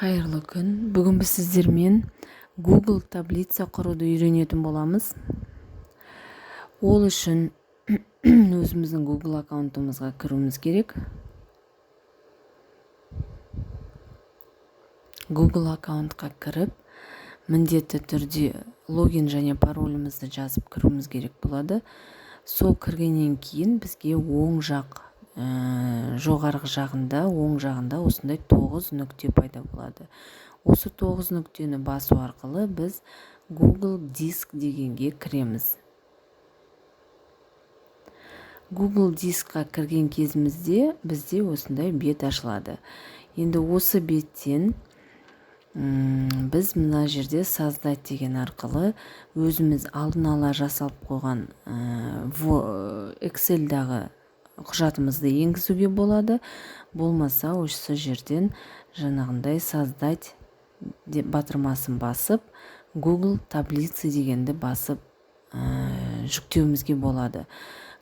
Қайырлы күн. Бүгін біз сіздермен Google таблица құруды үйренетін боламыз. Ол үшін өзіміздің Google аккаунтымызға кіруіміз керек. Google аккаунтқа кіріп, міндетті түрде логин және паролімізді жазып кіруіміз керек болады. Сол кіргеннен кейін бізге оң жақ жоғарғы жағында, оң жағында осындай 9 нүкте пайда болады. Осы 9 нүктені басу арқылы біз Google Диск дегенге кіреміз. Google Дискқа кірген кезімізде бізде осындай бет ашылады. Енді осы беттен біз мына жерде создать деген арқылы өзіміз алдын ала жасалып қойған Excel-дағы құжатымызды енгізуге болады. Болмаса осы жерден жаңағындай создать батырмасын басып, Google таблица дегенді басып жүктеуімізге болады.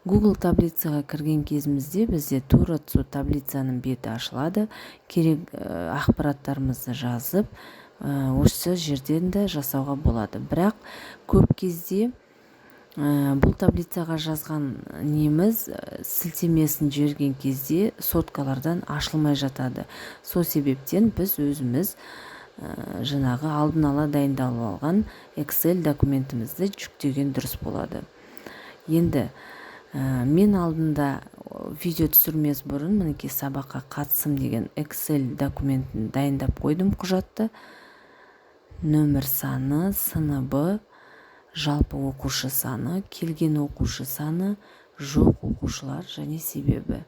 Google таблицаға кірген кезімізде бізде тура сол таблицаның беті ашылады. Керек ақпараттарымызды жазып, осы жерден де жасауға болады. Бірақ көп кезде бұл таблицаға жазған неміз сілтемесін жіберген кезде соткалардан ашылмай жатады. Сол себептен біз өзіміз жаңағы алдын ала дайындалып алған Excel документімізді жүктеген дұрыс болады. Енді мен алдында видео түсірмес бұрын мінекей сабаққа қатысым деген Excel документін дайындап қойдым құжатты. Нөмір саны, сыныбы, жалпы оқушы саны, келген оқушы саны, жоқ оқушылар және себебі.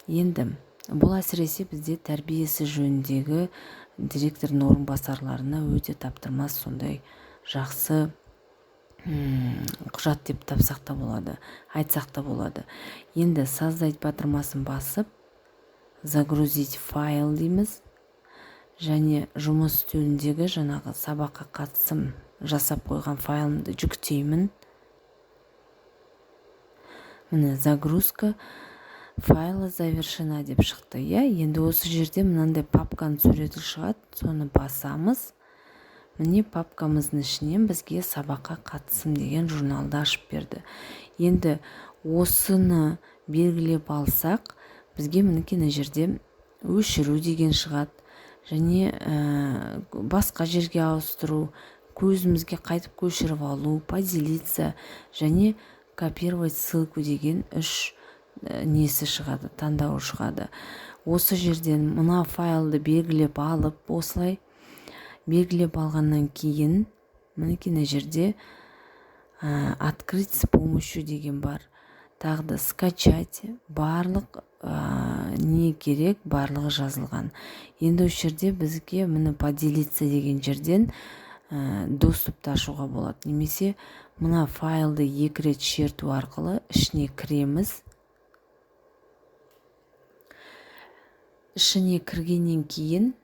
Енді бұл әсіресе бізде тәрбиесі жөніндегі директордың орынбасарларына өте таптырмас сондай жақсы құжат деп тапсақ та болады, айтсақ та болады. Енді создать батырмасын басып, загрузить файл дейміз. Және жұмыс үстеліндегі жаңағы сабаққа қатысым жасап қойған файлымды жүктеймін. Міне загрузка файла завершена деп шықты. Енді осы жерде мынандай папканың суреті шығады, соны басамыз. Міне папкамыздың ішінен бізге сабаққа қатысым деген журналды ашып берді. Енді осыны белгілеп алсақ, бізге мінекей жерде өшіру деген шығады. Және басқа жерге ауыстыру, көзімізге қайтып көшіріп алу, поделиться және копировать ссылку деген 3 несі шығады, таңдауы шығады. Осы жерден мына файлды белгілеп алып, осылай белгілеп алғаннан кейін мінекей жерде открыть с помощью деген бар. Тағы да скачать, барлық не керек, барлығы жазылған. Енді осы жерде бізге міне поделиться деген жерден доступты ашуға болады. Немесе мына файлды 2 рет шерту арқылы ішіне кіреміз. Ішіне кіргеннен кейін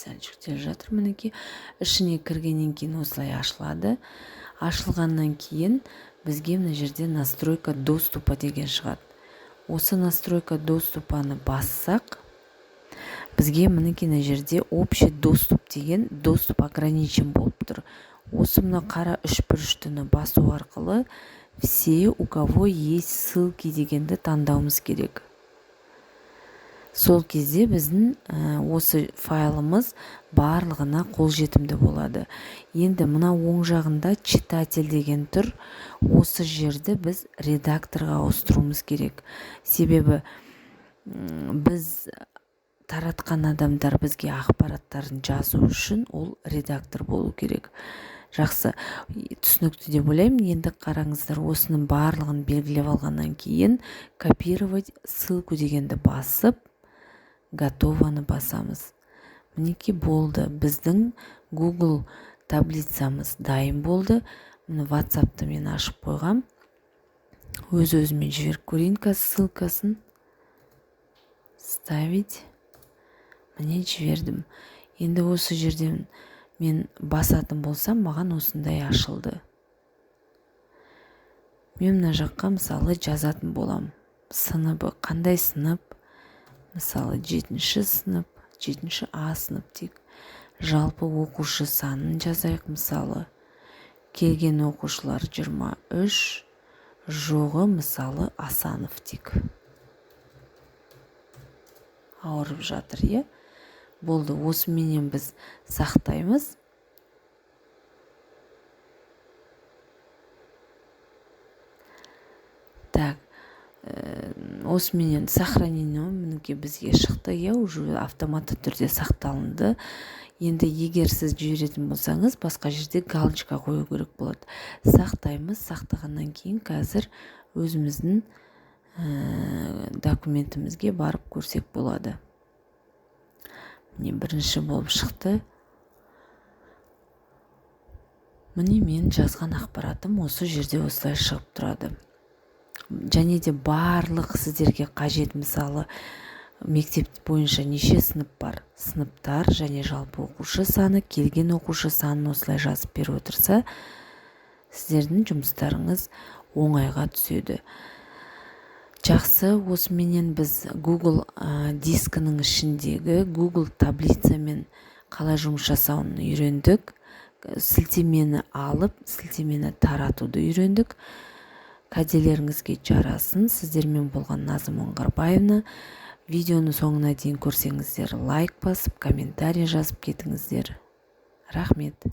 сәл жүктеліп жатыр мінекей. Ішіне кіргеннен кейін осылай ашылады. Ашылғаннан кейін бізге мына жерде настройка доступа деген шығады. Осы настройка доступаны бассақ, бізге мінекей жерде общий доступ деген доступ ограничен болып тұр. Осы мына қара 3 бүріштіні басу арқылы все, у кого есть ссылки дегенді таңдауымыз керек. Сол кезде біздің осы файлымыз барлығына қолжетімді болады. Енді мына оң жағында читатель деген тұр. Осы жерді біз редакторға ауыстыруымыз керек. Себебі біз таратқан адамдар бізге ақпараттарын жазу үшін ол редактор болу керек. Жақсы, түсінікті деп ойлаймын. Енді қараңыздар, осының барлығын белгілеп алғаннан кейін копировать ссылку дегенді басып, готованы басамыз. Мінекей болды. Біздің Google таблицамыз дайын болды. Мұны WhatsApp-ты мен ашып қойғам. Өз-өзімен жіберіп көрейін ссылкасын. Ставить. Міне жібердім. Енді осы жерден мен басатын болсам маған осындай ашылды. Мен мына жаққа мысалы жазатын болам. Сыныбы қандай сынып? Мысалы 7-ші сынып, 7-ші А сынып дейік. Жалпы оқушы санын жазайық. Мысалы келген оқушылар 23, жоғы мысалы Асанов дейік. Ауырып жатыр, е? Болды, осыменен біз сақтаймыз. Так, осыменен сохранение мінекей бізге шықты, уже автоматты түрде сақталынды. Енді егер сіз жіберетін болсаңыз, басқа жерде галочка қою керек болады. Сақтаймыз, сақтағаннан кейін қазір өзіміздің документімізге барып көрсек болады. Міне бірінші болып шықты. Міне мен жазған ақпаратым осы жерде осылай шығып тұрады. Және де барлық сіздерге қажет, мысалы мектеп бойынша неше сынып бар, сыныптар және жалпы оқушы саны, келген оқушы санын осылай жазып беріп отырса, сіздердің жұмыстарыңыз оңайға түседі. Жақсы, осыменен біз Google дискінің ішіндегі Google таблицамен қалай жұмыс жасауын үйрендік. Сілтемені алып, сілтемені таратуды үйрендік. Кәделеріңізге жарасын. Сіздермен болған Назым Оңғарбаевна. Видеоны соңына дейін көрсеңіздер, лайк басып, комментарий жазып кетіңіздер. Рахмет.